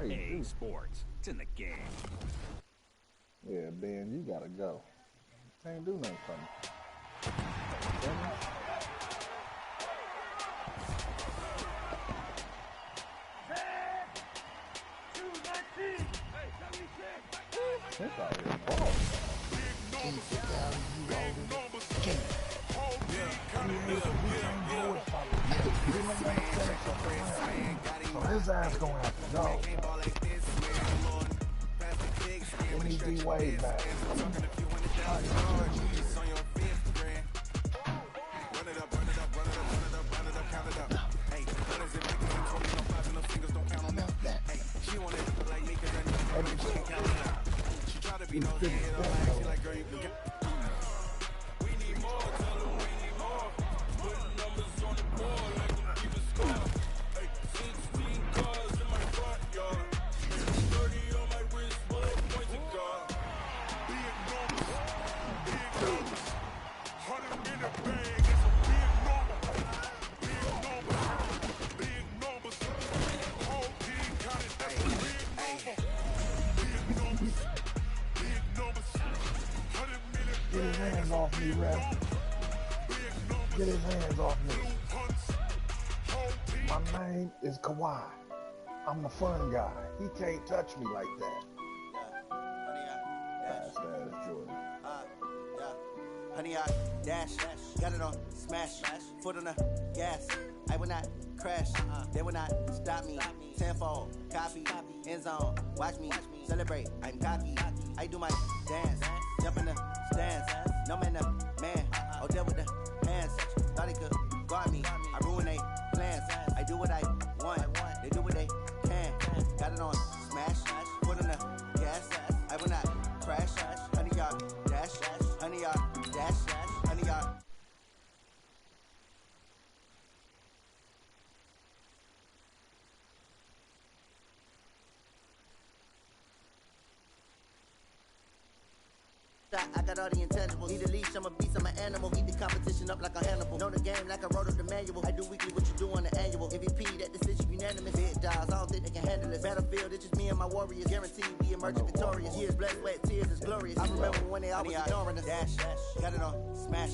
EA Sports. It's in the game. Yeah, Ben, you gotta go. Can't do nothing for me. That's already ball. So his ass gonna have to go. We need D-Wade back. Get his hands off me, ref. Get his hands off me. My name is Kawhi. I'm the fun guy. He can't touch me like that. Fast ass Jordan. Honey, I dash, got it on, smash, foot on the gas. I will not crash, they will not stop me. Tenfold, copy, end zone, watch me celebrate. I'm cocky, I do my dance, jump in the stands. No man, the man, oh, deal with the hands. Thought he could guard me, I ruin they plans. I do what I want, they do what they can. Got it on, smash, foot on the gas. I will not crash, honey, y'all dash, honey, y'all dash, honey, y'all. I got all the intangibles. Need a leash, I'm a beast, I'm an animal. Eat the competition up like a Hannibal. Know the game like I wrote up the manual. I do weekly what you do on the annual. MVP, that decision unanimous. Big dogs, I don't think they can handle it. Battlefield, it's just me and my warriors. Guaranteed we emerging victorious. Years, blood, sweat, tears is glorious. I remember when they always ignoring us. Dash, got it on, smash,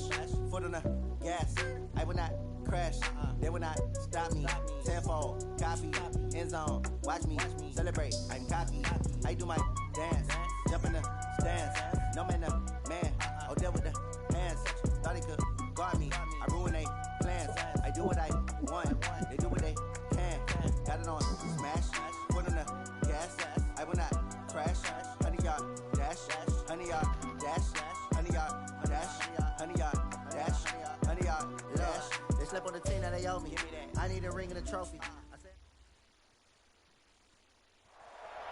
foot on the gas. I will not crash, they will not stop me. Tenfold, copy, end zone, watch me celebrate. I'm cocky, I do my dance, jump in the stands. No man, the man, oh, deal with the hands. Thought he could guard me, I ruin they plans. I do what I want, they do what they can. Got it on, smash, foot on the gas. I will not crash, honey, y'all dash, honey, y'all dash, honey, y'all dash, honey, y'all dash, honey, y'all dash. They slept on the team that they owe me. I need a ring and a trophy.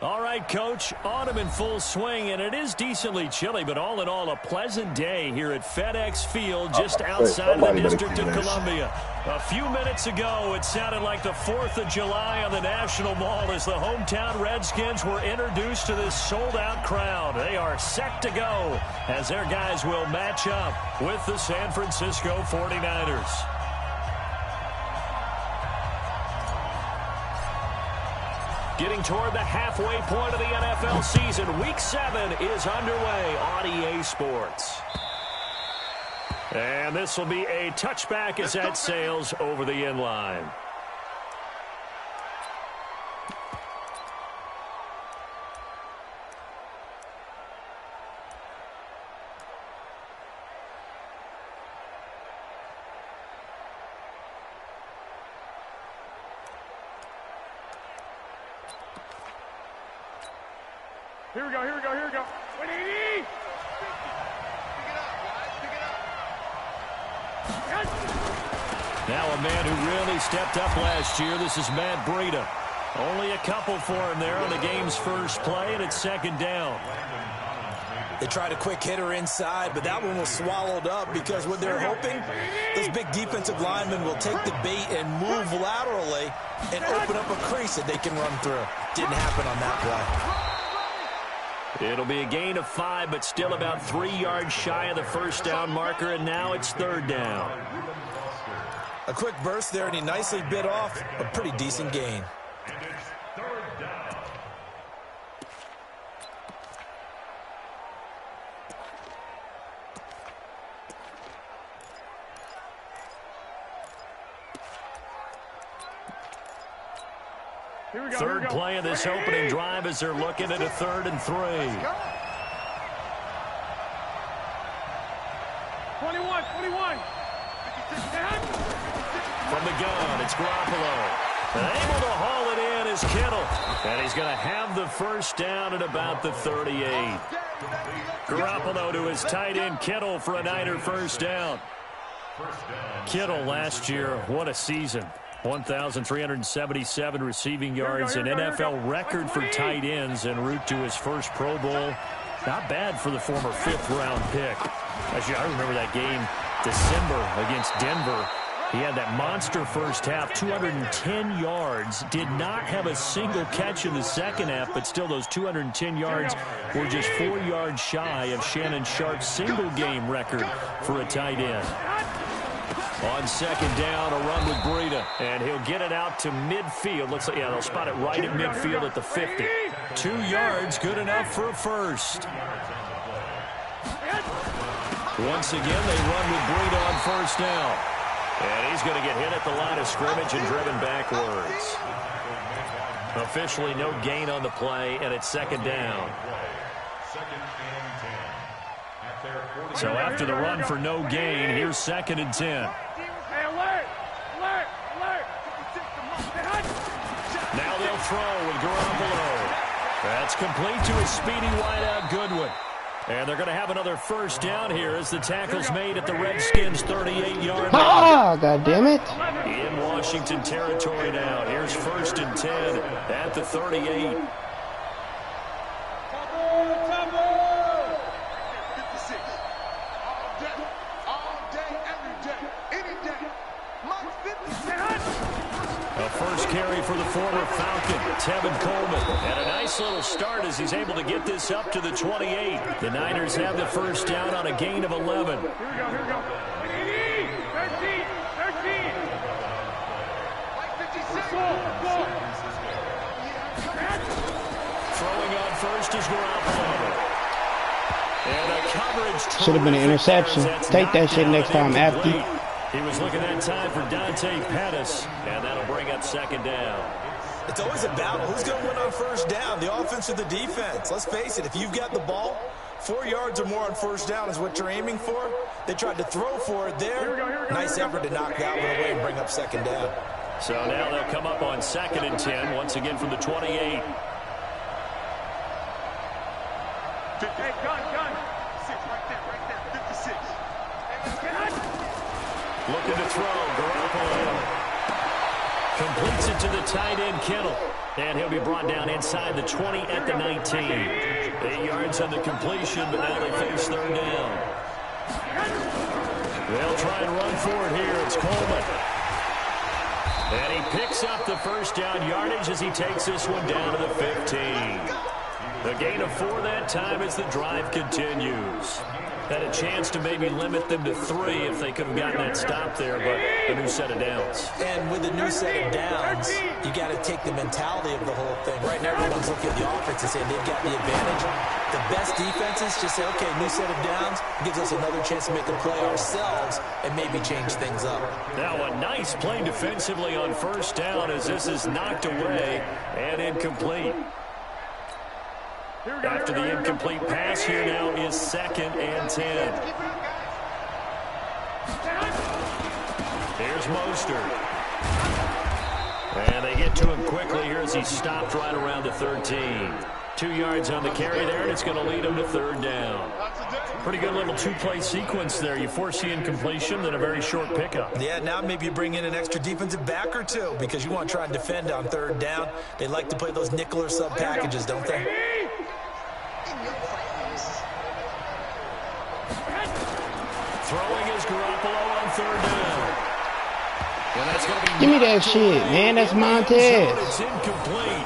All right, Coach, autumn in full swing, and it is decently chilly, but all in all, a pleasant day here at FedEx Field just outside of the District of Columbia. A few minutes ago, it sounded like the 4th of July on the National Mall as the hometown Redskins were introduced to this sold-out crowd. They are set to go as their guys will match up with the San Francisco 49ers. Getting toward the halfway point of the NFL season, Week 7 is underway on EA Sports. And this will be a touchback as that sails over the end line. Here we go. Pick it up, Now a man who really stepped up last year. This is Matt Breida. Only a couple for him there on the game's first play, and it's second down. They tried a quick hitter inside, but that one was swallowed up because what they're hoping, those big defensive linemen will take the bait and move laterally and open up a crease that they can run through. Didn't happen on that play. It'll be a gain of 5, but still about 3 yards shy of the first down marker, and now it's third down. A quick burst there, and he nicely bit off a pretty decent gain. Third play of this opening drive as they're looking at a 3rd and 3. 21. From the gun, it's Garoppolo. Able to haul it in is Kittle. And he's going to have the first down at about the 38. Garoppolo to his tight end Kittle for a Niner first down. Kittle last year, what a season. 1,377 receiving yards, an NFL record for tight ends en route to his first Pro Bowl. Not bad for the former 5th-round pick. Actually, I remember that game, December against Denver. He had that monster first half, 210 yards. Did not have a single catch in the second half, but still those 210 yards were just 4 yards shy of Shannon Sharp's single-game record for a tight end. On second down, a run with Breida, and he'll get it out to midfield. Looks like, yeah, they'll spot it right at midfield at the 50. 2 yards, good enough for a first. Once again, they run with Breida on first down. And he's going to get hit at the line of scrimmage and driven backwards. Officially no gain on the play, and it's second down. So after the run for no gain, here's 2nd and 10. Now they'll throw with Garoppolo. That's complete to his speedy wideout Goodwin. And they're going to have another first down here as the tackle's made at the Redskins' 38-yard line. Ah, goddammit. In Washington territory now. Here's 1st and 10 at the 38. A first carry for the former Falcon, Tevin Coleman. And a nice little start as he's able to get this up to the 28. The Niners have the first down on a gain of 11. Here we go. 13. Throwing on first is Garoppolo. And a coverage. Should have been an interception. Take that shit next time, After. He was looking that time for Dante Pettis, and that'll bring up second down. It's always a battle. Who's going to win on first down, the offense or the defense? Let's face it, if you've got the ball, 4 yards or more on first down is what you're aiming for. They tried to throw for it there. Nice effort to knock that one away and bring up second down. So now they'll come up on 2nd and 10, once again from the 28. Hey, gun. 6 right there. 56. Looking to throw, Garoppolo completes it to the tight end Kittle, and he'll be brought down inside the 20 at the 19. 8 yards on the completion, but now they face 3rd down. They'll try and run for it here. It's Coleman, and he picks up the first down yardage as he takes this one down to the 15. The gain of 4 that time as the drive continues. Had a chance to maybe limit them to 3 if they could have gotten that stop there, but a new set of downs. And with a new set of downs, you got to take the mentality of the whole thing. Right now, everyone's looking at the offense and saying they've got the advantage. The best defenses just say, okay, new set of downs gives us another chance to make a play ourselves and maybe change things up. Now a nice play defensively on first down as this is knocked away and incomplete. After the incomplete pass, here now is 2nd and 10. Here's Mostert. And they get to him quickly here as he stopped right around the 13. 2 yards on the carry there, and it's going to lead him to 3rd down. Pretty good little 2-play sequence there. You force the incompletion, then a very short pickup. Yeah, now maybe you bring in an extra defensive back or 2 because you want to try and defend on 3rd down. They like to play those nickel or sub packages, don't they? Throwing is Garoppolo on 3rd down. And that's going to be Give me that shit, man. That's Montez. It's incomplete.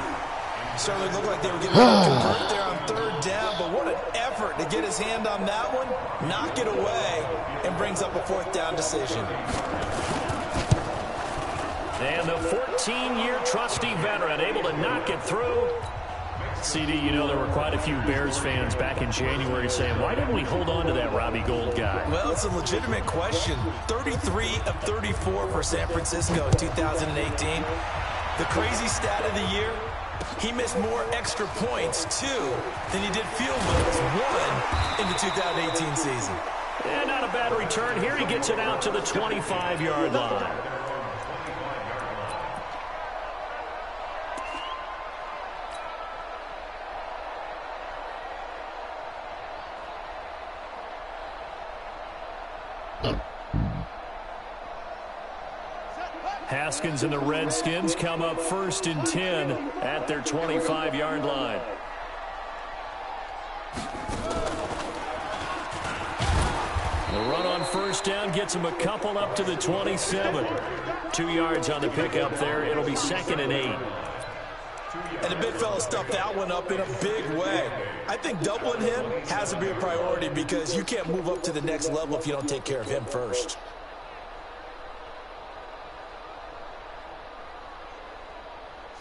Certainly looked like they were getting ready to convert there on 3rd down, but what an effort to get his hand on that one, knock it away, and brings up a 4th down decision. And the 14-year trusty veteran able to knock it through. CD, you know there were quite a few Bears fans back in January saying, why didn't we hold on to that Robbie Gould guy? Well, it's a legitimate question. 33 of 34 for San Francisco in 2018. The crazy stat of the year, he missed more extra points, 2, than he did field goals, 1, in the 2018 season. And not a bad return here. He gets it out to the 25-yard line. Haskins and the Redskins come up 1st and 10 at their 25-yard line. The run on 1st down gets him a couple up to the 27. 2 yards on the pickup there. It'll be 2nd and 8. And the big fella stuffed that one up in a big way. I think doubling him has to be a priority because you can't move up to the next level if you don't take care of him first.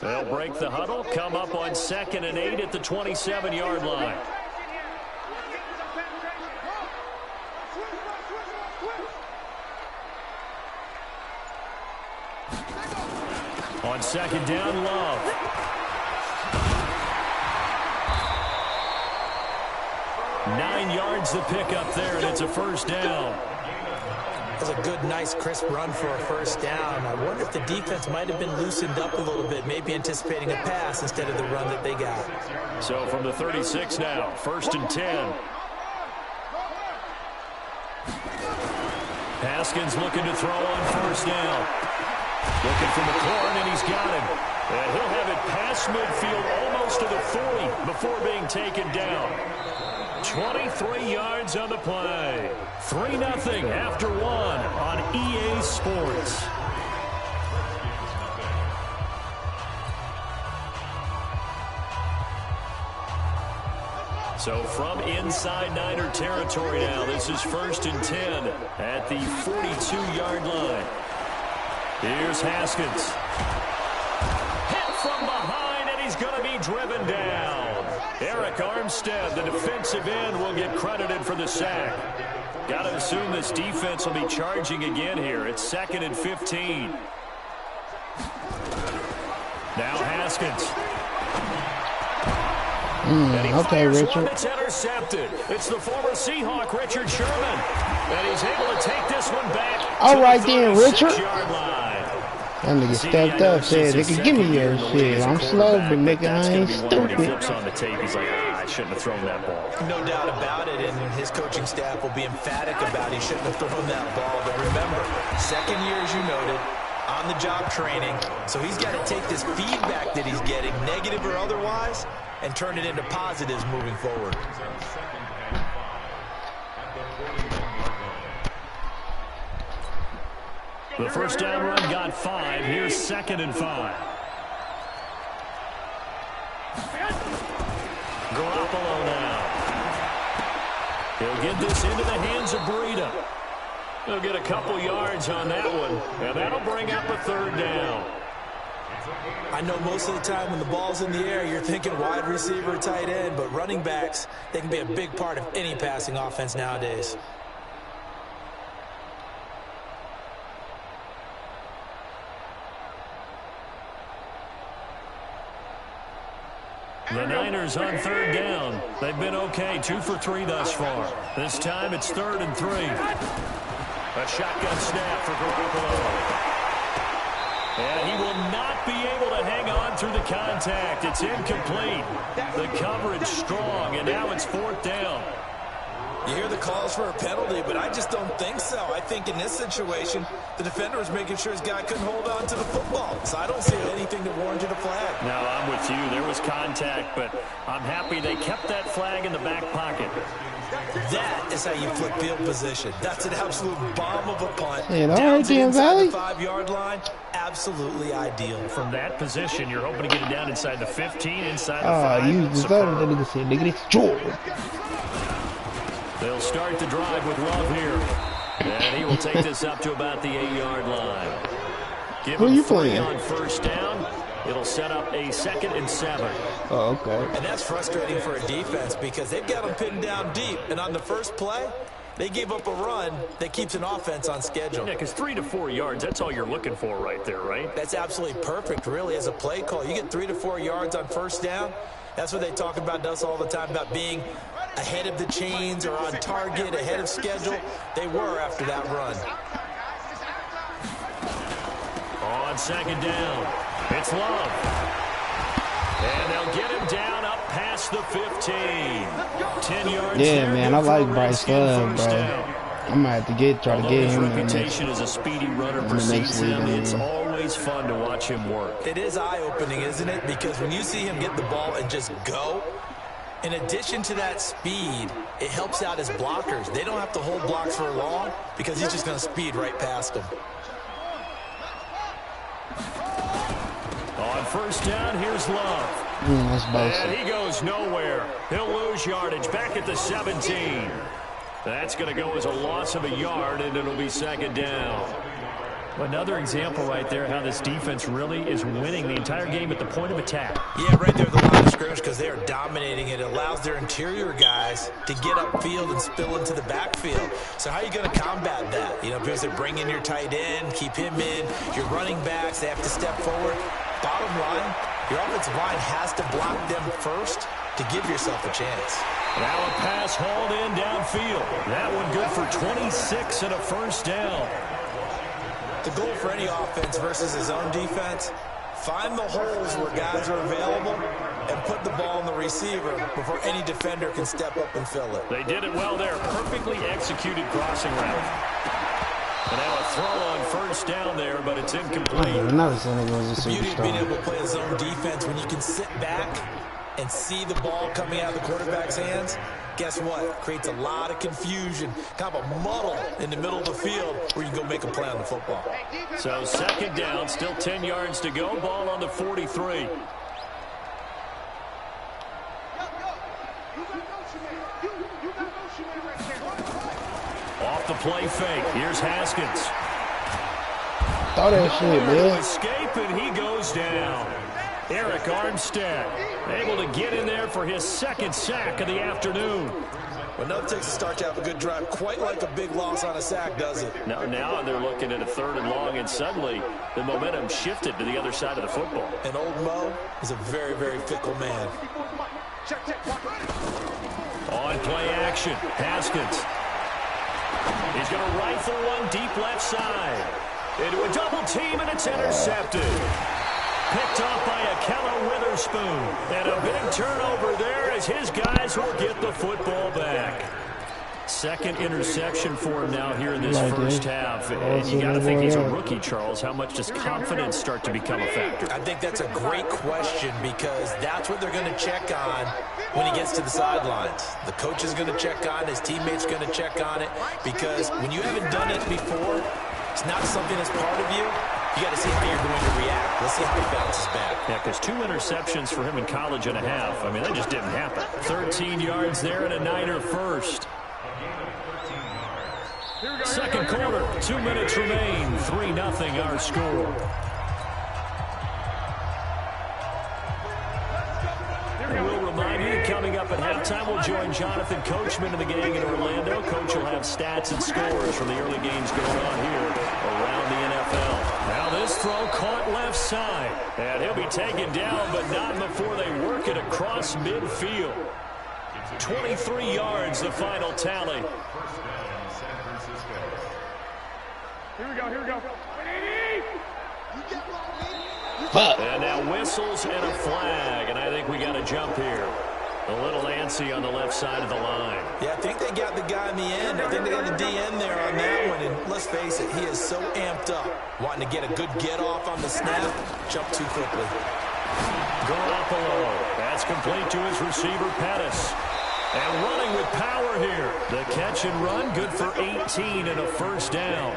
They'll break the huddle, come up on 2nd and 8 at the 27-yard line. On 2nd down, Love. Nine yards the pickup there, and it's a 1st down. That's a good, nice, crisp run for a 1st down. I wonder if the defense might have been loosened up a little bit, maybe anticipating a pass instead of the run that they got. So from the 36 now, 1st and 10. Haskins looking to throw on 1st down. Looking for McLaurin, and he's got him. And he'll have it past midfield almost to the 40 before being taken down. 23 yards on the play. 3-0 after 1 on EA Sports. So from inside Niner territory now, this is 1st and 10 at the 42-yard line. Here's Haskins. Hit from behind, and he's going to be driven down. Eric Armstead, the defensive end, will get credited for the sack. Got to assume this defense will be charging again here. It's 2nd and 15. Now Haskins. Okay, Richard. It's intercepted. It's the former Seahawk, Richard Sherman. And he's able to take this one back. All right then, Richard. Line. That nigga stepped up, said, nigga, give me your shit. I'm slow, but nigga, I ain't stupid. Flips on the tape. He's like, I shouldn't have thrown that ball. No doubt about it, and his coaching staff will be emphatic about he shouldn't have thrown that ball. But remember, 2nd year, as you noted, on-the-job training. So he's got to take this feedback that he's getting, negative or otherwise, and turn it into positives moving forward. The 1st down run got 5. Here's 2nd and 5. Garoppolo now. He'll get this into the hands of Breida. He'll get a couple yards on that one, and that'll bring up a 3rd down. I know most of the time when the ball's in the air, you're thinking wide receiver, tight end, but running backs, they can be a big part of any passing offense nowadays. The Niners on 3rd down. They've been okay, 2 for 3 thus far. This time it's 3rd and 3. A shotgun snap for Garoppolo. And he will not be able to hang on through the contact. It's incomplete. The coverage strong, and now it's 4th down. You hear the calls for a penalty, but I just don't think so. I think in this situation, the defender was making sure his guy couldn't hold on to the football. So I don't see anything that warranted a flag. No, I'm with you. There was contact, but I'm happy they kept that flag in the back pocket. That is how you flip field position. That's an absolute bomb of a punt. Down to inside the 5-yard line, absolutely ideal. From that position, you're hoping to get it down inside the 15, inside the 5. You deserve that nigga said, nigga, it's Jordan. They'll start the drive with Love here. And he will take this up to about the 8-yard line. Give him 3 on 1st down. It'll set up a 2nd and 7. Oh, okay. And that's frustrating for a defense because they've got them pinned down deep. And on the first play, They gave up a run that keeps an offense on schedule. Yeah, because 3 to 4 yards, that's all you're looking for right there, right? That's absolutely perfect, really, as a play call. You get 3 to 4 yards on first down. That's what they talk about us all the time, about being ahead of the chains or on target, ahead of schedule. They were after that run. On second down, it's Love. And they'll get him down up past the 15. 10 yards. Yeah, man, I like Bryce Love, bro. I'm gonna have to try to get him. His reputation as a speedy runner precedes him. It's always fun to watch him work. It is eye-opening, isn't it? Because when you see him get the ball and just go, in addition to that speed, it helps out his blockers. They don't have to hold blocks for long because he's just going to speed right past them. On first down, here's Love. And he goes nowhere. He'll lose yardage back at the 17. That's going to go as a loss of a yard, and it'll be second down. Another example right there how this defense really is winning the entire game at the point of attack. Yeah, right there at the line of scrimmage, because they are dominating it. It allows their interior guys to get upfield and spill into the backfield. So how are you going to combat that? You know, because they bring in your tight end, keep him in. Your running backs, they have to step forward. Bottom line, your offensive line has to block them first to give yourself a chance. Now a pass hauled in downfield. That one good for 26 and a first down. The goal for any offense versus his own defense, find the holes where guys are available and put the ball on the receiver before any defender can step up and fill it. They did it well there. Perfectly executed crossing route. And now a throw on first down there, but it's incomplete. The beauty of being able to play a zone defense when you can sit back and see the ball coming out of the quarterback's hands, guess what? Creates a lot of confusion, kind of a muddle in the middle of the field where you can go make a play on the football. So second down, still 10 yards to go. Ball on the 43. Off the play fake. Here's Haskins. Thought that shit, man. Escape, and he goes down. Eric Armstead able to get in there for his second sack of the afternoon. Well, nothing takes a start to have a good drive quite like a big loss on a sack, does it? Now they're looking at a 3rd and long, and suddenly the momentum shifted to the other side of the football. And old Mo is a very, very fickle man. On play action, Haskins. He's going to rifle one deep left side. Into a double team, and it's intercepted. Picked off by Akello Witherspoon. And a big turnover there as his guys will get the football back. Second interception for him now here in this first half. And you got to think he's a rookie, Charles. How much does confidence start to become a factor? I think that's a great question because that's what they're going to check on when he gets to the sidelines. The coach is going to check on it. His teammates are going to check on it because when you haven't done it before, it's not something that's part of you. You got to see how you're going to react. Let's see how he bounces back. Yeah, because 2 interceptions for him in college and a half. I mean, that just didn't happen. 13 yards there and a Niner first. Second quarter, 2 minutes remain. 3-0 our score. We'll remind you, coming up at halftime, we'll join Jonathan Coachman and the gang in Orlando. Coach will have stats and scores from the early games going on here around the NFL. Now this throw caught left side. And he'll be taken down, but not before they work it across midfield. 23 yards, the final tally. Here we go, here we go. And now whistles and a flag, and I think we got a jump here. A little antsy on the left side of the line. Yeah, I think they got the guy in the end. I think they got the DN there on that one. And let's face it, he is so amped up, wanting to get a good get off on the snap, jump too quickly. Garoppolo. That's complete to his receiver, Pettis. And running with power here. The catch and run, good for 18 and a first down.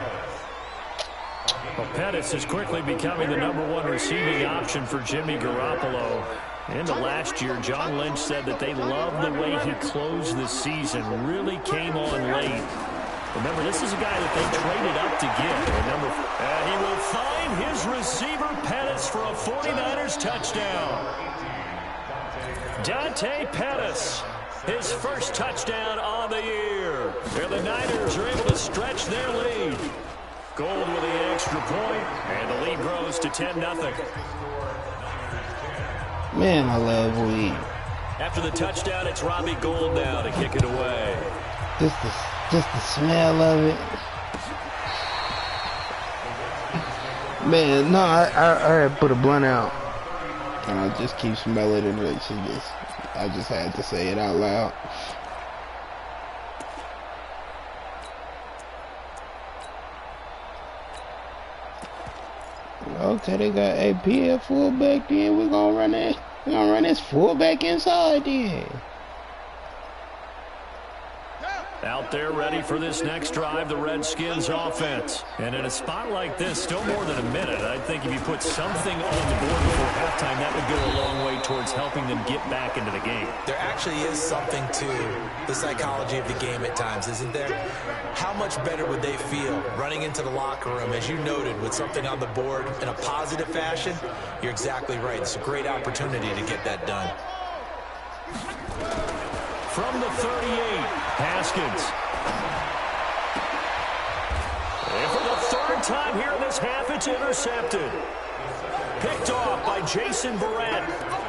Well, Pettis is quickly becoming the #1 receiving option for Jimmy Garoppolo. Into last year, John Lynch said that they loved the way he closed the season. Really came on late. Remember, this is a guy that they traded up to get. And he will find his receiver, Pettis, for a 49ers touchdown. Dante Pettis his first touchdown on the year. And the Niners are able to stretch their lead. Gold with the extra point, and the lead grows to 10-0. Man, I love weed. After the touchdown, it's Robbie Gould now to kick it away. Just the smell of it. Man, no, I put a blunt out, and I just keep smelling it. I just had to say it out loud. Okay, they got AP at fullback. Then we're gonna run it. We're gonna run this fullback inside then. Out there ready for this next drive, the Redskins offense. And in a spot like this, still more than a minute, I think if you put something on the board before halftime, that would go a long way towards helping them get back into the game. There actually is something to the psychology of the game at times, isn't there? How much better would they feel running into the locker room, as you noted, with something on the board in a positive fashion? You're exactly right. It's a great opportunity to get that done. From the 38, Haskins. And for the third time here in this half, it's intercepted. Picked off by Jason Barrett.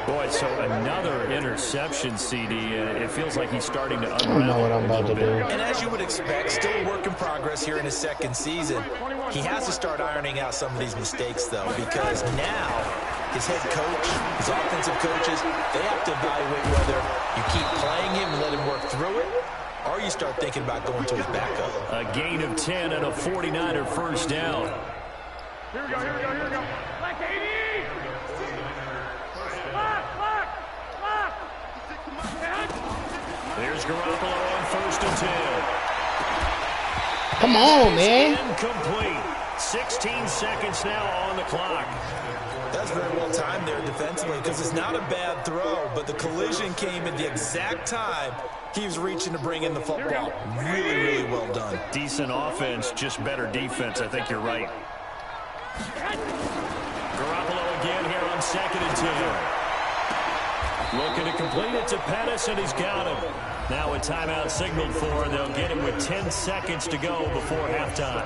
Boy, so another interception, CD. It feels like he's starting to unravel. I know what I'm about to do. And as you would expect, still a work in progress here in his second season. He has to start ironing out some of these mistakes, though, because now his head coach, his offensive coaches, they have to evaluate whether you keep playing him and let him work through it, or you start thinking about going to his backup. A gain of 10 and a 49er first down. Here we go, here we go, here we go. Black 80! Black! There's Garoppolo on 1st and 10. Come on, man. Incomplete. 16 seconds now on the clock. That's very well timed there defensively, because it's not a bad throw, but the collision came at the exact time he was reaching to bring in the football. Really, really well done. Decent offense, just better defense. I think you're right. Garoppolo again here on 2nd and 10. Looking to complete it to Pettis, and he's got him. Now a timeout signaled for, and they'll get him with 10 seconds to go before halftime.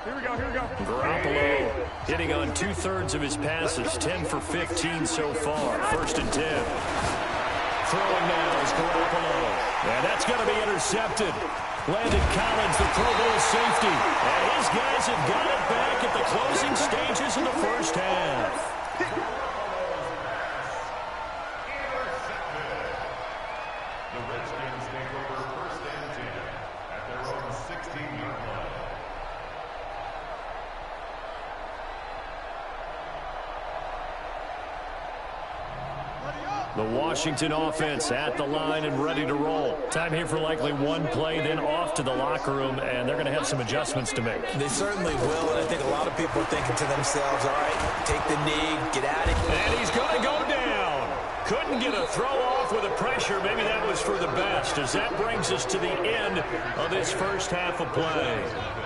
Here we go, here we go. Garoppolo hitting on 2/3 of his passes, 10 for 15 so far. 1st and 10. Throwing now is Garoppolo. And that's going to be intercepted. Landon Collins, the Pro Bowl safety. And his guys have got it back at the closing stages of the first half. The Redskins take over 1st and 10 at their own 16-yard line. The Washington offense at the line and ready to roll. Time here for likely one play, then off to the locker room, and they're going to have some adjustments to make. They certainly will, and I think a lot of people are thinking to themselves, all right, take the knee, get at it. And he's going to go down. Couldn't get a throw off with the pressure. Maybe that was for the best, as that brings us to the end of this first half of play.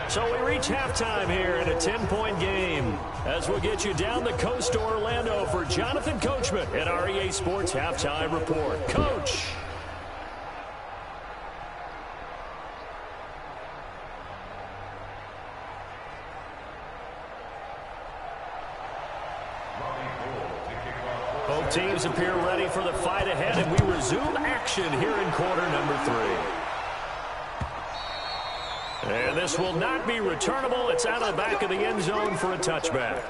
So we reach halftime here in a 10-point game, as we'll get you down the coast to Orlando for Jonathan Coachman at our EA Sports Halftime Report. Coach. Both teams appear ready for the fight ahead, and we resume action here in quarter number 3. And this will not be returnable. It's out of the back of the end zone for a touchback.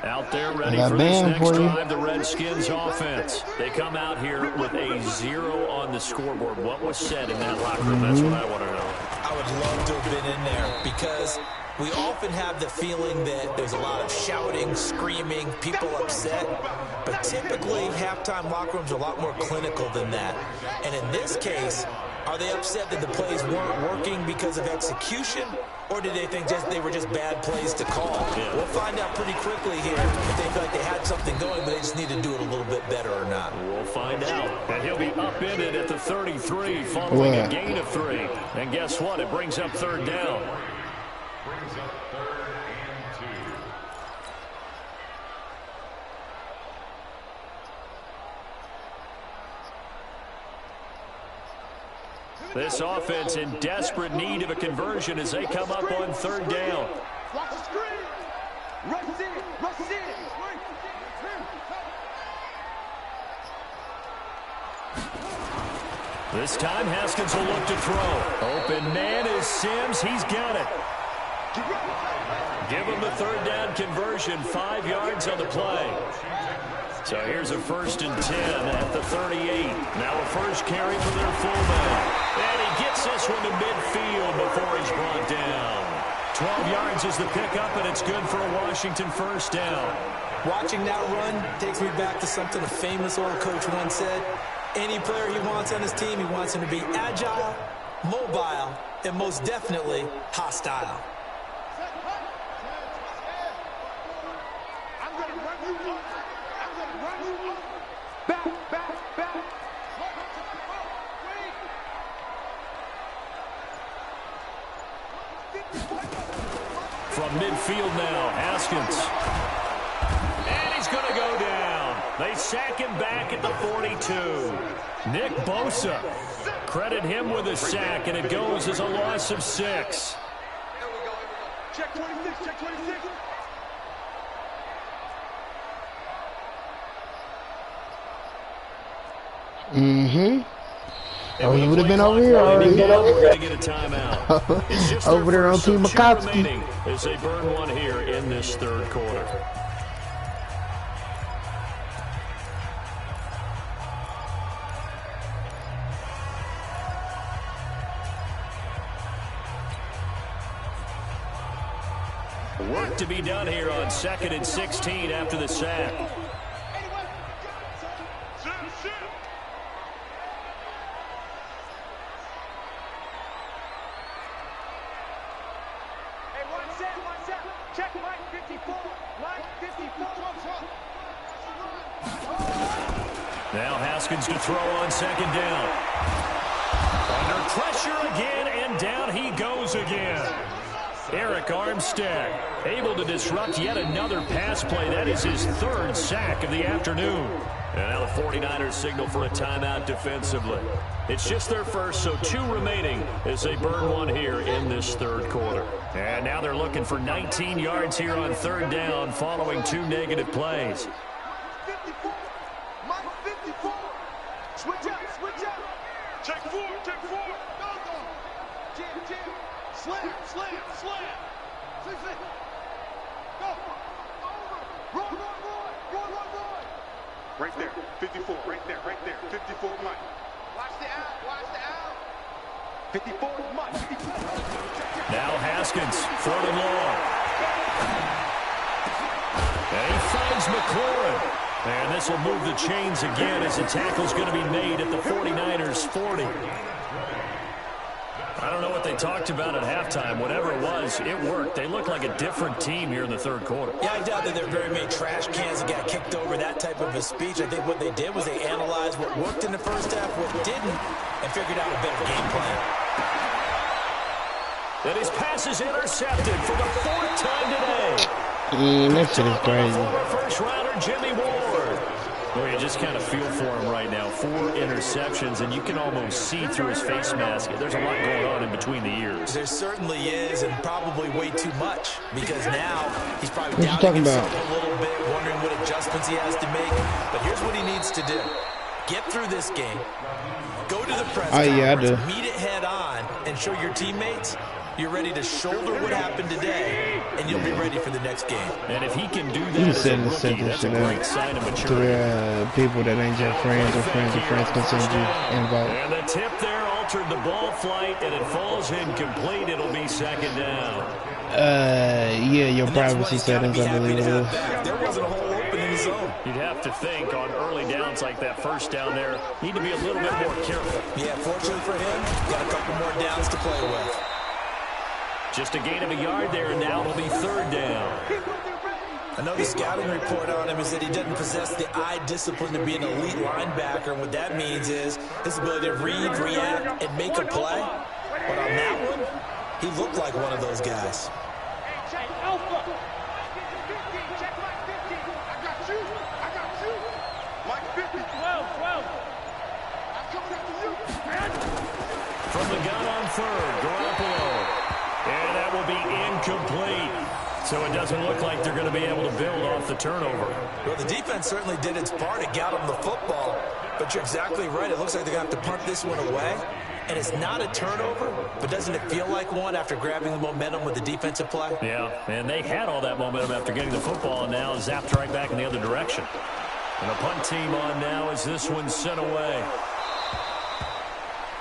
Out there ready for this next drive, the Redskins offense. They come out here with a 0 on the scoreboard. What was said in that locker room? That's what I want to know. I would love to have been in there, because we often have the feeling that there's a lot of shouting, screaming, people upset. But typically, halftime locker rooms are a lot more clinical than that. And in this case, are they upset that the plays weren't working because of execution, Or did they think they were just bad plays to call? Yeah. We'll find out pretty quickly here if they feel like they had something going, but they just need to do it a little bit better or not. We'll find out. And he'll be upended at the 33 following a gain of 3. And guess what? It brings up 3rd down. Brings up 3rd and 2. This offense in desperate need of a conversion as they come up on 3rd down. Watch the screen. Rush in. Rush in. This time Haskins will look to throw. Open man is Sims. He's got it. Give him the 3rd down conversion. 5 yards on the play. So here's a 1st and 10 at the 38. Now a first carry for their fullback. And he gets this one to midfield before he's brought down. 12 yards is the pickup, and it's good for a Washington 1st down. Watching that run takes me back to something a famous old coach once said. Any player he wants on his team, he wants him to be agile, mobile, and most definitely hostile. I'm going to run you up. I'm going to run you up. Back, back, back. From midfield now, Haskins. And he's going to go down. They sack him back at the 42. Nick Bosa. Credit him with a sack, and it goes as a loss of 6. Check 26, check 26. Oh, he would have been over here already. Get a timeout. Over there on Team Makowski. As they burn one here in this 3rd quarter. Work to be done here on 2nd and 16 after the sack. Check line 54. Line 54. Now Haskins to throw on 2nd down. Under pressure again, and down he goes again. Eric Armstead able to disrupt yet another pass play. That is his 3rd sack of the afternoon. And now the 49ers signal for a timeout defensively. It's just their first, so 2 remaining as they burn one here in this 3rd quarter. And now they're looking for 19 yards here on 3rd down following 2 negative plays. 54. Mike 54. Switch up, switch up. Check 4, check 4. Go, go. Jam. Slam. Go. Roll. Right there, 54, right there, 54 Mike. Watch the out. 54 Mike. Now Haskins, 4th and long. And he finds McLaurin. And this will move the chains again as the tackle's going to be made at the 49ers 40. I don't know what they talked about at halftime. Whatever it was, it worked. They look like a different team here in the 3rd quarter. Yeah, I doubt that there are very many trash cans that got kicked over, that type of a speech. I think what they did was they analyzed what worked in the 1st half, what didn't, and figured out a better game plan. And his pass is intercepted for the 4th time today. That shit is crazy. First rounder Jimmy Ward. Well, you just kind of feel for him right now. 4 interceptions, and you can almost see through his face mask. There's a lot going on in between the ears. There certainly is, and probably way too much, because now he's probably doubting himself a little bit, wondering what adjustments he has to make. But here's what he needs to do. Get through this game, go to the press conference, meet it head on, and show your teammates you're ready to shoulder what happened today, and you'll be ready for the next game. And if he can do that as a rookie, that's a great sign of maturity. To people that ain't your friends or friends of friends can send you invite. And the tip there altered the ball flight, and it falls incomplete. It'll be 2nd down. Yeah, your privacy settings, I believe it is. There wasn't a hole open in the zone. You'd have to think on early downs like that 1st down there, need to be a little bit more careful. Yeah, fortunately for him, got a couple more downs to play with. Just a gain of a yard there, and now it'll be 3rd down. I know the scouting report on him is that he doesn't possess the eye discipline to be an elite linebacker. And what that means is his ability to read, react, and make a play. But on that one, he looked like one of those guys. Check Alpha. 50, check Mike 50. I got you. Mike 50. 12. I'm coming after you. From the gun on 3rd, Garoppolo. And that will be incomplete. So it doesn't look like they're going to be able to build off the turnover. Well, the defense certainly did its part. It got them the football. But you're exactly right. It looks like they're going to have to punt this one away. And it's not a turnover, but doesn't it feel like one after grabbing the momentum with the defensive play? Yeah, and they had all that momentum after getting the football, and now zapped right back in the other direction. And the punt team on now as this one's sent away.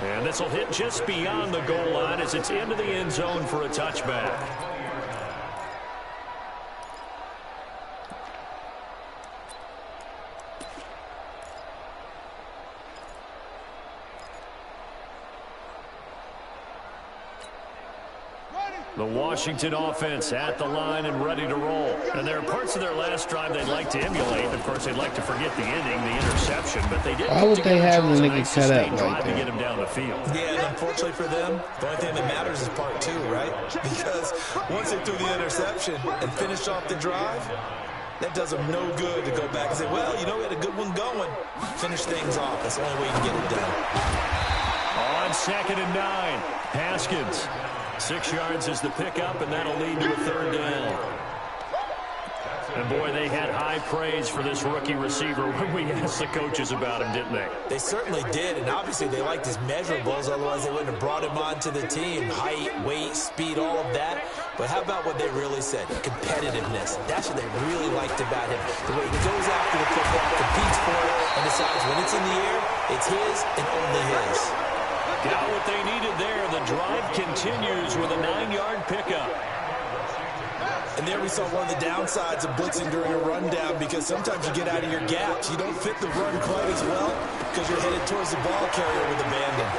And this will hit just beyond the goal line as it's into the end zone for a touchback. The Washington offense at the line and ready to roll. And there are parts of their last drive they'd like to emulate. Of course, they'd like to forget the ending, the interception, but they did. Why would they have the nigga cut up like to that? get him down the field? Yeah, and unfortunately for them, the only thing that matters is part 2, right? Because once they threw the interception and finished off the drive, that does them no good to go back and say, well, you know, we had a good one going. Finish things off. That's the only way you can get it done. On 2nd and 9, Haskins. 6 yards is the pickup, and that'll lead to a 3rd down. And, boy, they had high praise for this rookie receiver when we asked the coaches about him, didn't they? They certainly did, and obviously they liked his measurables, otherwise they wouldn't have brought him onto the team. Height, weight, speed, all of that. But how about what they really said? Competitiveness. That's what they really liked about him. The way he goes after the football, competes for it, and decides when it's in the air, it's his and only his. Got what they needed there. The drive continues with a 9-yard pickup. And there we saw one of the downsides of blitzing during a rundown, because sometimes you get out of your gaps. You don't fit the run quite as well because you're headed towards the ball carrier with abandon.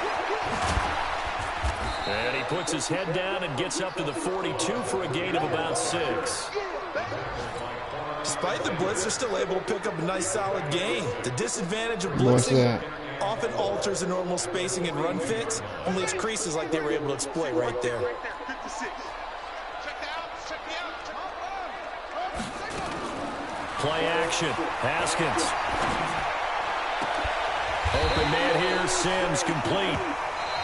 And he puts his head down and gets up to the 42 for a gain of about 6. Despite the blitz, they're still able to pick up a nice solid gain. The disadvantage of blitzing often alters the normal spacing and run fits, and leaves creases like they were able to exploit right there. Play action. Haskins. Open man here. Sims complete.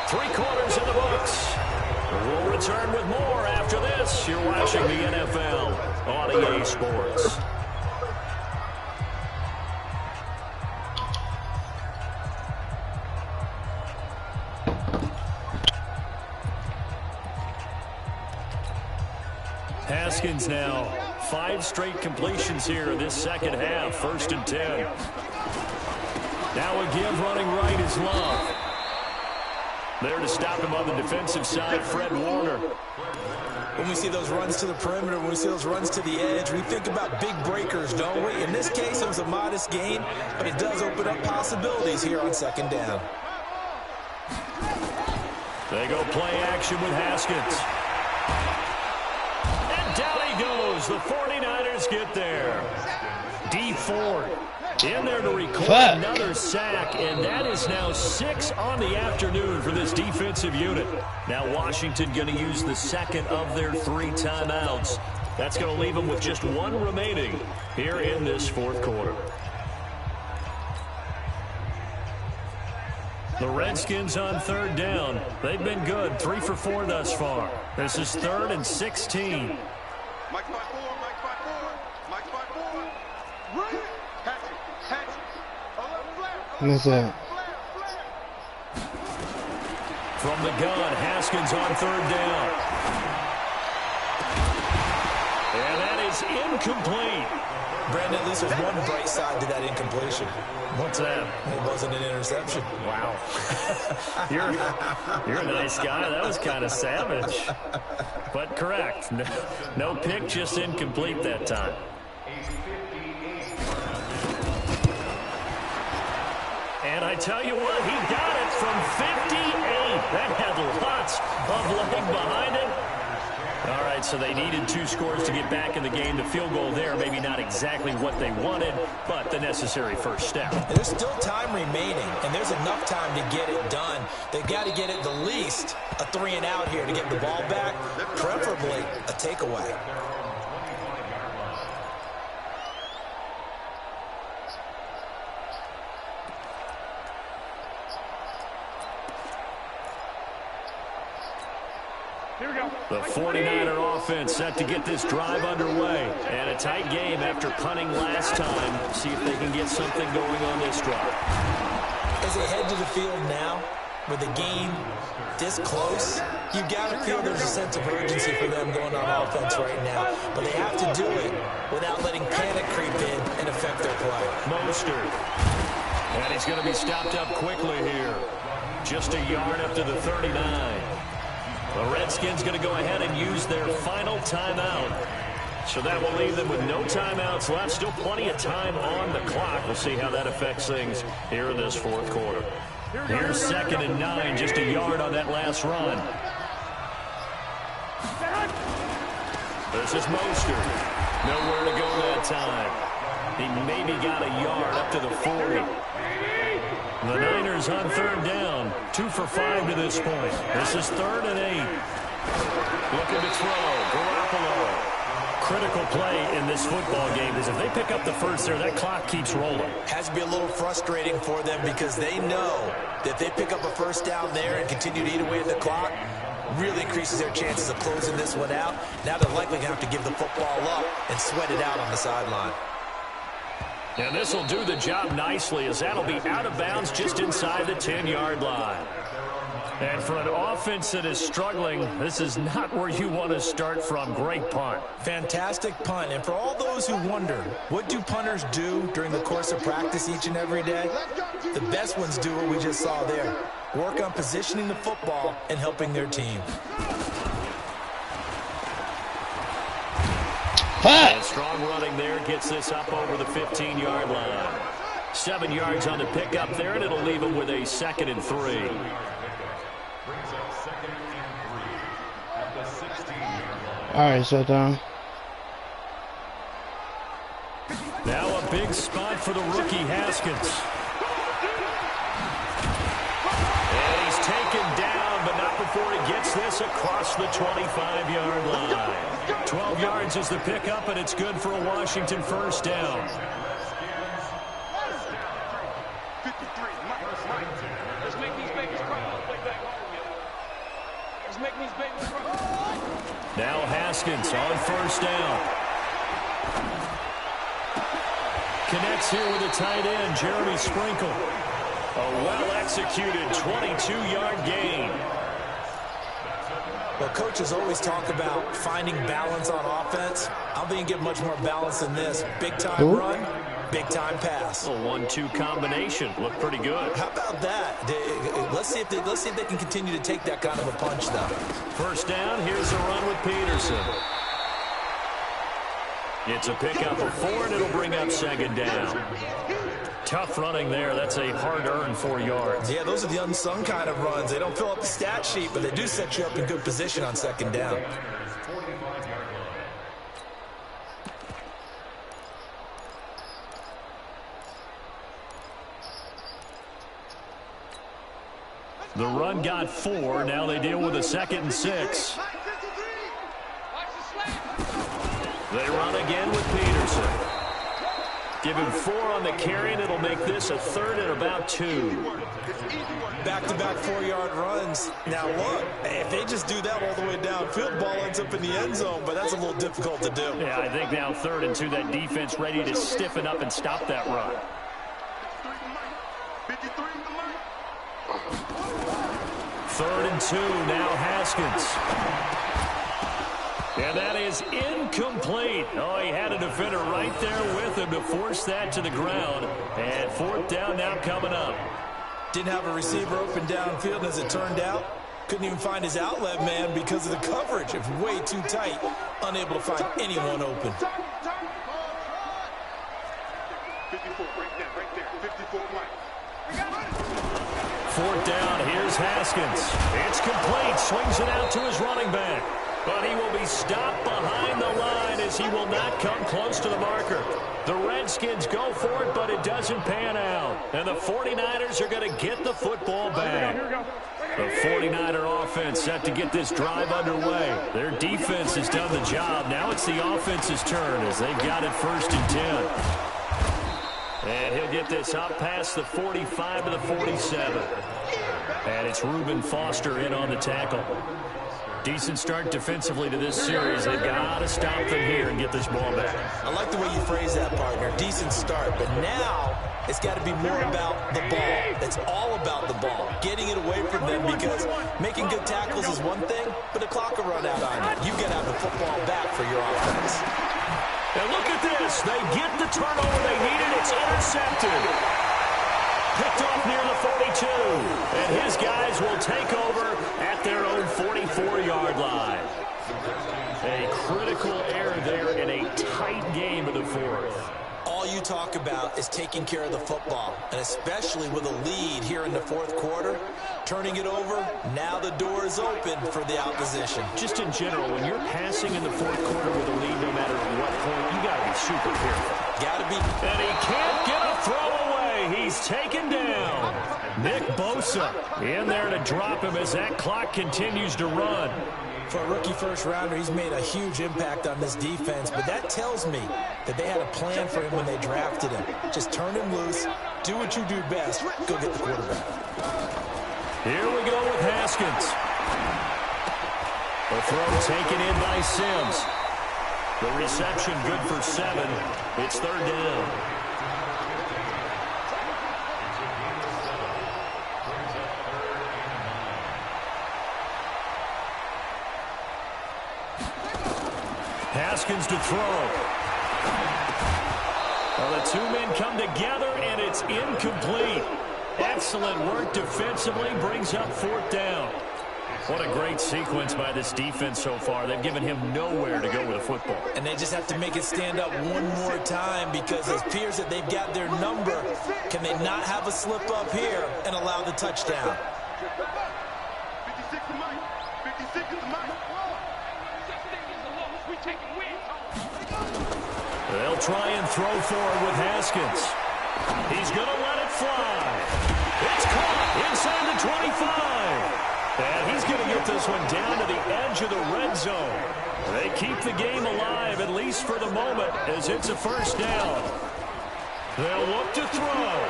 3 quarters in the books. We'll return with more after this. You're watching the NFL on EA Sports. Haskins now 5 straight completions here in this second half. 1st and 10. Now a give running right is Love. There to stop him on the defensive side, Fred Warner. When we see those runs to the perimeter, when we see those runs to the edge, we think about big breakers, don't we? In this case, it was a modest gain, but it does open up possibilities here on 2nd down. They go play action with Haskins. Down he goes. The 49ers get there. D Ford in there to record another sack, and that is now 6 on the afternoon for this defensive unit. Now Washington going to use the 2nd of their 3 timeouts. That's going to leave them with just 1 remaining here in this 4th quarter. The Redskins on 3rd down. They've been good, 3 for 4 thus far. This is 3rd and 16. Mike 5-4, Mike 5-4, Mike 5-4. Run! Hatch. What's that? From the gun, Haskins on 3rd down. And that is incomplete. Brandon, at least there's one bright side to that incompletion. What's that? It wasn't an interception. Wow. You're a nice guy. That was kind of savage. But correct. No pick, just incomplete that time. And I tell you what, he got it from 58. That had lots of leg behind it. All right, so they needed 2 scores to get back in the game. The field goal there, maybe not exactly what they wanted, but the necessary first step. There's still time remaining, and there's enough time to get it done. They've got to get at the least a 3-and-out here to get the ball back, preferably a takeaway. The 49er offense set to get this drive underway. And a tight game after punting last time. See if they can get something going on this drive. As they head to the field now, with the game this close, you've got to feel there's a sense of urgency for them going on offense right now. But they have to do it without letting panic creep in and affect their play. Mostert. And he's going to be stopped up quickly here. Just a yard up to the 39. The Redskins going to go ahead and use their final timeout. So that will leave them with no timeouts left. Still plenty of time on the clock. We'll see how that affects things here in this fourth quarter. Here's 2nd and 9, just a yard on that last run. This is Mostert. Nowhere to go that time. He maybe got a yard up to the 40. The Niners on 3rd down. 2 for 5 to this point. This is 3rd and 8. Looking to throw. Garoppolo. Critical play in this football game is if they pick up the first there, that clock keeps rolling. Has to be a little frustrating for them because they know that if they pick up a first down there and continue to eat away at the clock, really increases their chances of closing this one out. Now they're likely going to have to give the football up and sweat it out on the sideline. And this will do the job nicely as that'll be out of bounds just inside the 10-yard line. And for an offense that is struggling, this is not where you want to start from. Great punt. Fantastic punt. And for all those who wonder, what do punters do during the course of practice each and every day? The best ones do what we just saw there. Work on positioning the football and helping their team. And strong running there gets this up over the 15-yard line. 7 yards on the pickup there, and it'll leave them with a 2nd and 3. Brings up 2nd and 3 at the 16-yard line. All right, so down. Now a big spot for the rookie Haskins. And he's taken down, but not before he gets this across the 25-yard line. 12 yards is the pickup, and it's good for a Washington first down. 53. Let's make these babies cry. Play back home, yo. Let's make these babies cry. Now Haskins on first down. Connects here with a tight end, Jeremy Sprinkle. A well-executed 22-yard gain. Well, coaches always talk about finding balance on offense. I don't think you get much more balance than this. Big-time run, big-time pass. A 1-2 combination. Looked pretty good. How about that? Let's see if they can continue to take that kind of a punch, though. First down, here's a run with Peterson. It's a pickup of 4, and it'll bring up 2nd down. Tough running there. That's a hard-earned 4 yards. Yeah, those are the unsung kind of runs. They don't fill up the stat sheet, but they do set you up in good position on 2nd down. The run got 4. Now they deal with a 2nd and 6. They run again with Peterson. Give him 4 on the carry, and it'll make this a 3rd and about 2. Back-to-back 4-yard runs. Now, look, if they just do that all the way downfield, ball ends up in the end zone, but that's a little difficult to do. Yeah, I think now 3rd and 2, that defense ready to stiffen up and stop that run. 3rd and 2, now Haskins. And that is incomplete. Oh, he had a defender right there with him to force that to the ground. And 4th down now coming up. Didn't have a receiver open downfield, as it turned out. Couldn't even find his outlet man because of the coverage. It was way too tight. Unable to find anyone open. 54, right there. 54 Mike. 4th down, here's Haskins. It's complete, swings it out to his running back. But he will be stopped behind the line as he will not come close to the marker. The Redskins go for it, but it doesn't pan out. And the 49ers are going to get the football back. The 49er offense set to get this drive underway. Their defense has done the job. Now it's the offense's turn as they've got it 1st and 10. And he'll get this up past the 45 to the 47. And it's Reuben Foster in on the tackle. Decent start defensively to this series. They've got to stop them here and get this ball back. I like the way you phrase that, partner. Decent start. But now it's got to be more about the ball. It's all about the ball. Getting it away from them because making good tackles is one thing, but the clock will run out on you. You've got to have the football back for your offense. And look at this. They get the turnover they needed. It's intercepted. Picked off near the 42. And his guys will take over at their own 44-yard line. A critical error there in a tight game of the 4th. All you talk about is taking care of the football, and especially with a lead here in the 4th quarter, turning it over, now the door is open for the opposition. Just in general, when you're passing in the 4th quarter with a lead, no matter at what point, you got to be super careful. Got to be. And he can't get a throw away. He's taken down. Nick Bosa in there to drop him as that clock continues to run. For a rookie first-rounder, he's made a huge impact on this defense, but that tells me that they had a plan for him when they drafted him. Just turn him loose, do what you do best, go get the quarterback. Here we go with Haskins. The throw taken in by Sims. The reception good for 7. It's 3rd down. Haskins to throw. Well, the two men come together, and it's incomplete. Excellent work defensively, brings up 4th down. What a great sequence by this defense so far. They've given him nowhere to go with the football. And they just have to make it stand up one more time because it appears that they've got their number. Can they not have a slip up here and allow the touchdown? 56 to Mike. 56 to Mike. They'll try and throw forward with Haskins. He's going to let it fly. It's caught inside the 25. And he's going to get this one down to the edge of the red zone. They keep the game alive, at least for the moment, as it's a 1st down. They'll look to throw.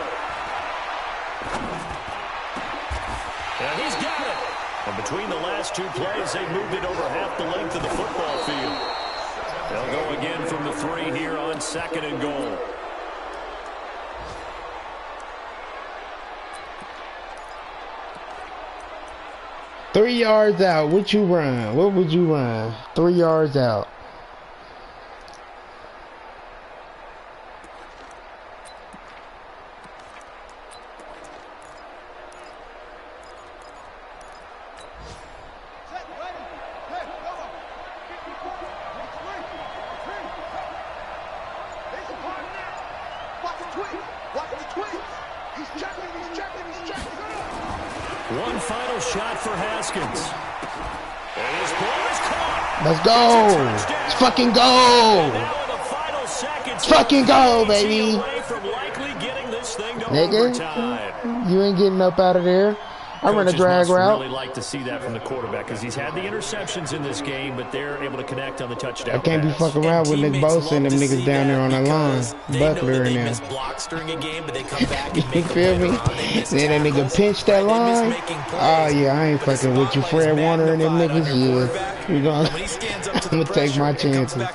And he's got it. And between the last 2 plays, they moved it over half the length of the football field. They'll go again from the 3 here on 2nd and goal. Three yards out. What you run? What would you run? 3 yards out. One final shot for Haskins. And his ball is caught. Let's go. Let's fucking go. Let's fucking go, baby. Nigga, you ain't getting up out of there. I run a drag route. Really like to see that from the quarterback because he's had the interceptions in this game, but they're able to connect on the touchdown. I can't be fucking around with Nick Bosa and them niggas down there on the line. Buckler in there. You feel me? Then that nigga pinch that line. Oh yeah, I ain't fucking with you, Fred Warner and them niggas. Yeah, we gonna. I'm gonna take my chances. Yeah,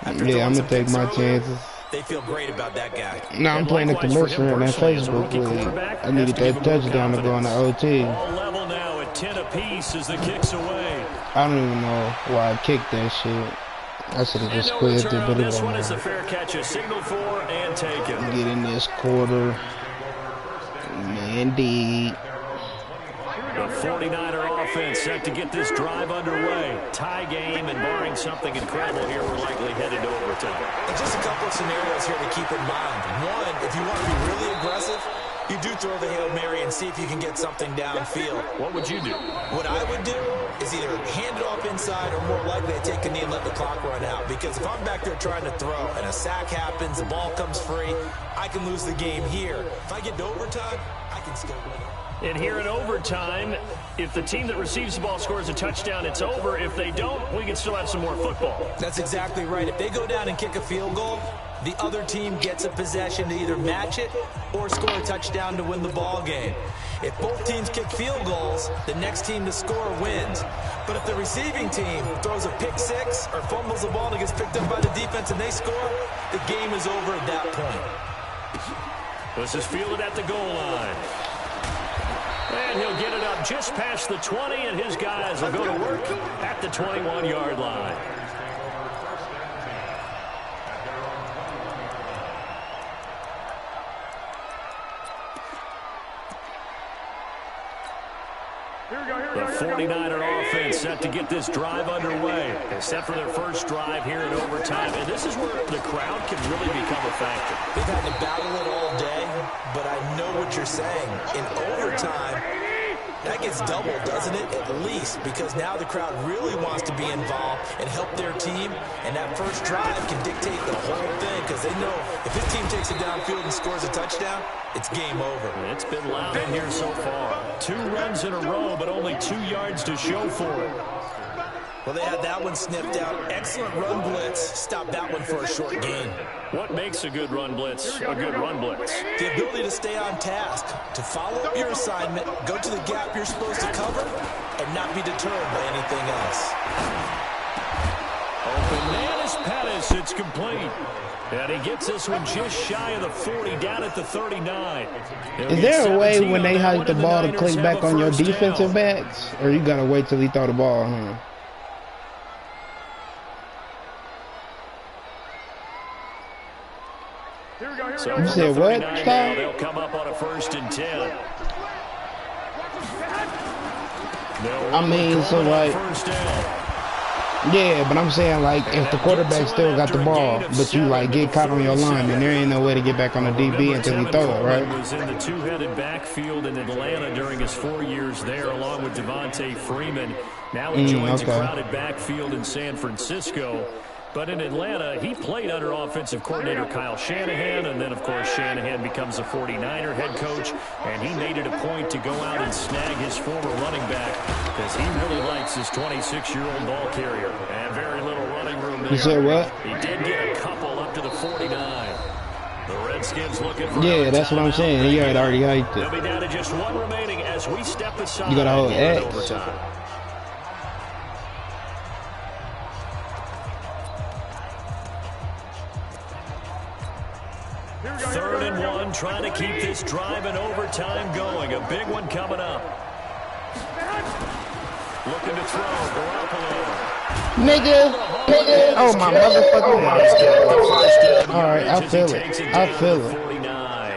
I'm gonna take my chances. They feel great about that guy. No, I'm playing a commercial on that Facebook league. I needed that touchdown to go on the OT. All level now at 10 apiece as the kick's away. I don't even know why I kicked that shit. I should have just squeezed it, but it this won't one is a matter. fair catch, a signal for and taken. Get in this quarter. Indeed. The 49er offense set to get this drive underway. Tie game, and barring something incredible here, we're likely headed to overtime. And just a couple of scenarios here to keep in mind. One, if you want to be really aggressive, You do throw the Hail Mary and see if you can get something downfield. What would you do? What I would do is either hand it off inside or more likely to take a knee and let the clock run out. Because if I'm back there trying to throw and a sack happens, the ball comes free, I can lose the game here. If I get to overtime, I can still win it. And here in overtime, if the team that receives the ball scores a touchdown, it's over. If they don't, we can still have some more football. That's exactly right. If they go down and kick a field goal, the other team gets a possession to either match it or score a touchdown to win the ball game. If both teams kick field goals, the next team to score wins. But if the receiving team throws a pick six or fumbles the ball and it gets picked up by the defense and they score, the game is over at that point. This is fielded at the goal line. And he'll get it up just past the 20, and his guys will go to work at the 21-yard line. The 49er offense set to get this drive underway. They set for their first drive here in overtime, and this is where the crowd can really become a factor. They've had to battle it all day, but I know what you're saying. In overtime, that gets doubled, doesn't it? At least, because now the crowd really wants to be involved and help their team, and that first drive can dictate the whole thing because they know if his team takes it downfield and scores a touchdown, it's game over. It's been loud in here so far. 2 runs in a row, but only 2 yards to show for it. Well, they had that one sniffed out. Excellent run blitz. Stopped that one for a short gain. What makes a good run blitz a good run blitz? The ability to stay on task, to follow up your assignment, go to the gap you're supposed to cover, and not be deterred by anything else. Open man is Pettis. It's complete. And he gets this one just shy of the 40, down at the 39. Is there a way when they hike the ball to click back on your defensive backs? Or you got to wait till he throw the ball, huh? So you said what? Now, they'll come up on a 1st and 10. I mean, so like, yeah, but I'm saying like if the quarterback still got the ball, but you like get caught on your line, then there ain't no way to get back on the DB until he throw it, right? Was in the 2-headed backfield in Atlanta during his 4 years there, along with Devontae Freeman. Now he joins a crowded backfield in San Francisco. But in Atlanta, he played under offensive coordinator Kyle Shanahan, and then, of course, Shanahan becomes a 49er head coach, and he made it a point to go out and snag his former running back because he really likes his 26-year-old ball carrier. And very little running room there. You said what? He did get a couple up to the 49. The Redskins looking for yeah, that's what I'm saying. He had already hiked it. They'll be down to just 1 remaining as we step aside. You got to hold X. Overtime. Third and 1, trying to keep this drive in overtime going. A big one coming up. Looking to throw. Garoppolo. Nigga. Oh, my motherfucking God. All right, I feel it. I feel it. 49.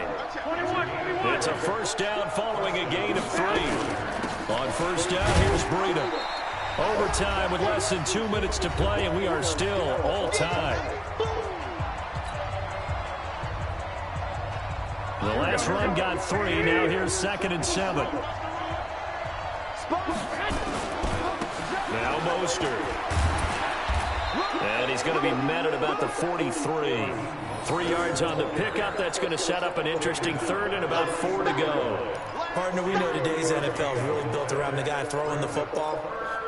It's a 1st down following a gain of 3. On 1st down, here's Breida. Overtime with less than 2 minutes to play, and we are still all tied. The last run got 3. Now here's 2nd and 7. Now Mostert. And he's going to be met at about the 43. 3 yards on the pickup. That's going to set up an interesting 3rd and about 4 to go. Partner, we know today's NFL is really built around the guy throwing the football.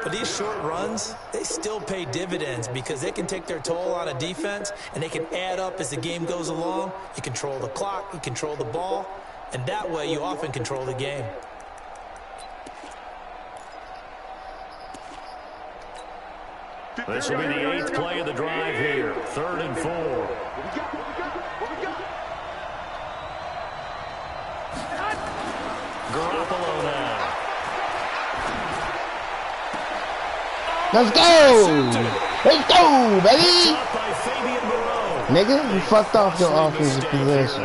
But these short runs, they still pay dividends because they can take their toll on a defense and they can add up as the game goes along. You control the clock, you control the ball, and that way you often control the game. This will be the 8th play of the drive here. 3rd and 4. Garoppolo now. Let's go! Let's go, baby! Nigga, you fucked off your offensive possession.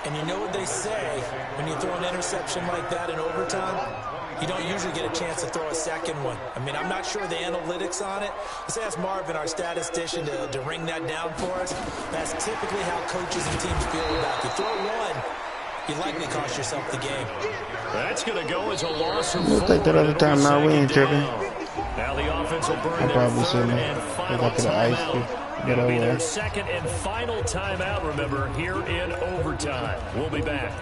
And you know what they say, when you throw an interception like that in overtime, you don't usually get a chance to throw a 2nd one. I mean, I'm not sure the analytics on it. Let's ask Marvin, our statistician, to ring that down for us. That's typically how coaches and teams feel about it. You throw one, you likely cost yourself the game. That's going to go as a loss of 4. We'll take that other time. Now we ain't tripping. Now the offense will burn I their probably third shouldn't. and final I could have iced timeout. it. It'll be their second and final timeout, remember, here in overtime. We'll be back.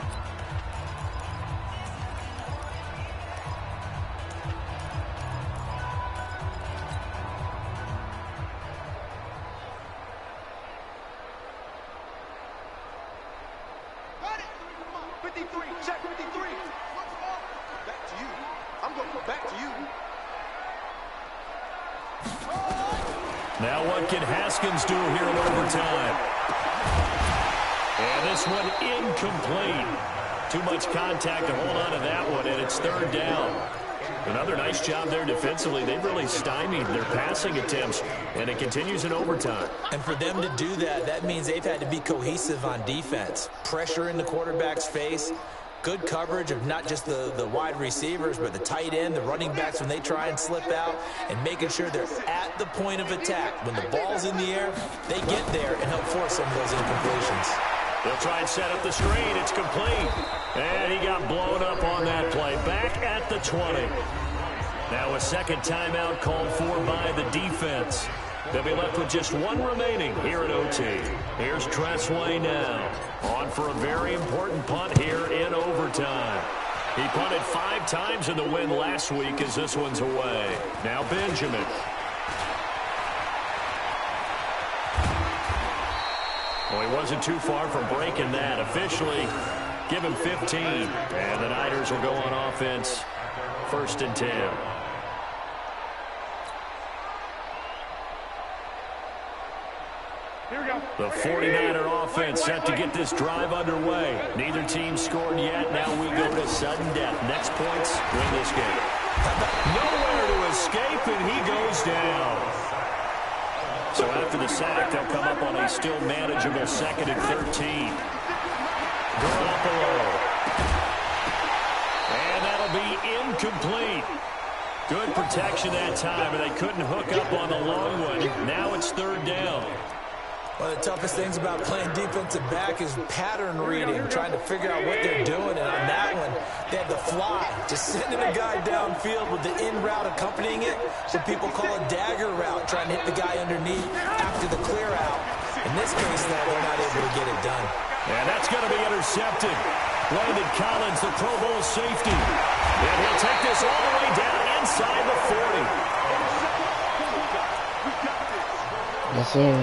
Now what can Haskins do here in overtime? And this one incomplete. Too much contact to hold on to that one, and it's third down. Another nice job there defensively. They've really stymied their passing attempts, and it continues in overtime. And for them to do that, that means they've had to be cohesive on defense. Pressure in the quarterback's face. Good coverage of not just the wide receivers, but the tight end, the running backs when they try and slip out, and making sure they're at the point of attack. When the ball's in the air, they get there and help force some of those incompletions. They'll try and set up the screen. It's complete. And he got blown up on that play. Back at the 20. Now a second timeout called for by the defense. They'll be left with just one remaining here at OT. Here's Tressway now. On for a very important punt here in overtime. He punted 5 times in the win last week as this one's away. Now Benjamin. Well, he wasn't too far from breaking that. Officially, give him 15. And the Niners will go on offense. 1st and 10. The 49er offense set to get this drive underway. Neither team scored yet. Now we go to sudden death. Next points win this game. Nowhere to escape, and he goes down. So after the sack, they'll come up on a still manageable 2nd and 13. Garoppolo. And that'll be incomplete. Good protection that time, and they couldn't hook up on the long one. Now it's 3rd down. One of the toughest things about playing defensive back is pattern reading, trying to figure out what they're doing. And on that one, they had the fly, just sending a guy downfield with the in route accompanying it. What people call a dagger route, trying to hit the guy underneath after the clear out. In this case, though, they're not able to get it done. And that's going to be intercepted. Landon Collins, the Pro Bowl safety. And he'll take this all the way down inside the 40. Yes, sir.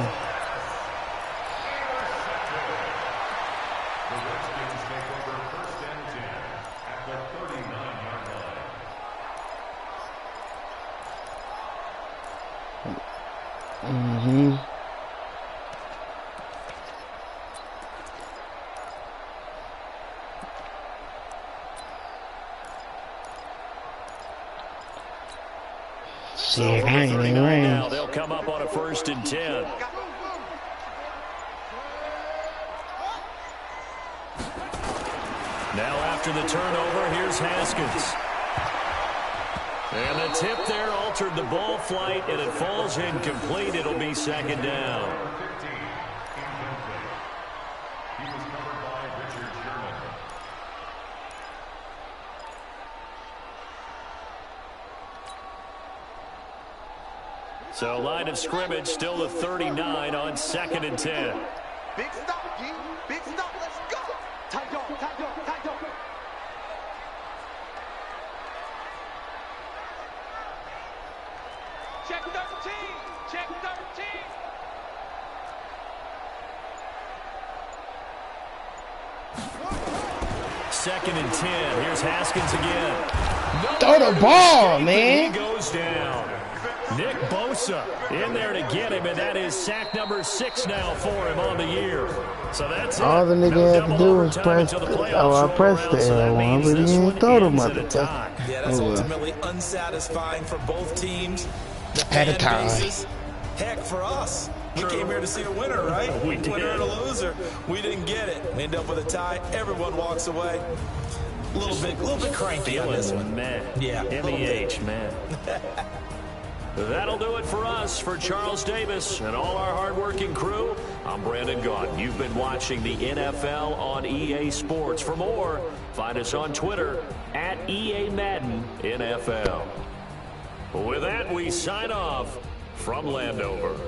So now they'll come up on a 1st and 10. Now after the turnover, here's Haskins. And the tip there altered the ball flight, and it falls incomplete. It'll be 2nd down. So line of scrimmage still the 39 on 2nd and 10. Big stop, G. Big stop. Let's go. Tight dog, tight dog, tight dog. Check 13. Check 13. Second and 10. Here's Haskins again. Throw the ball, man. He goes down. Nick Bosa in there to get him, and that is sack number 6 now for him on the year. So that's all the nigga had to do was press the, I pressed the L1, but he didn't throw the motherfucker. Yeah, that's ultimately unsatisfying for both teams. At a time. Heck, for us. We came here to see a winner, right? We did. Winner and a loser. We didn't get it. We end up with a tie. Everyone walks away. A little bit cranky on this one. Man. Yeah. MEH, man. That'll do it for us. For Charles Davis and all our hardworking crew, I'm Brandon Gaudin. You've been watching the NFL on EA Sports. For more, find us on Twitter at EA Madden NFL. With that, we sign off from Landover.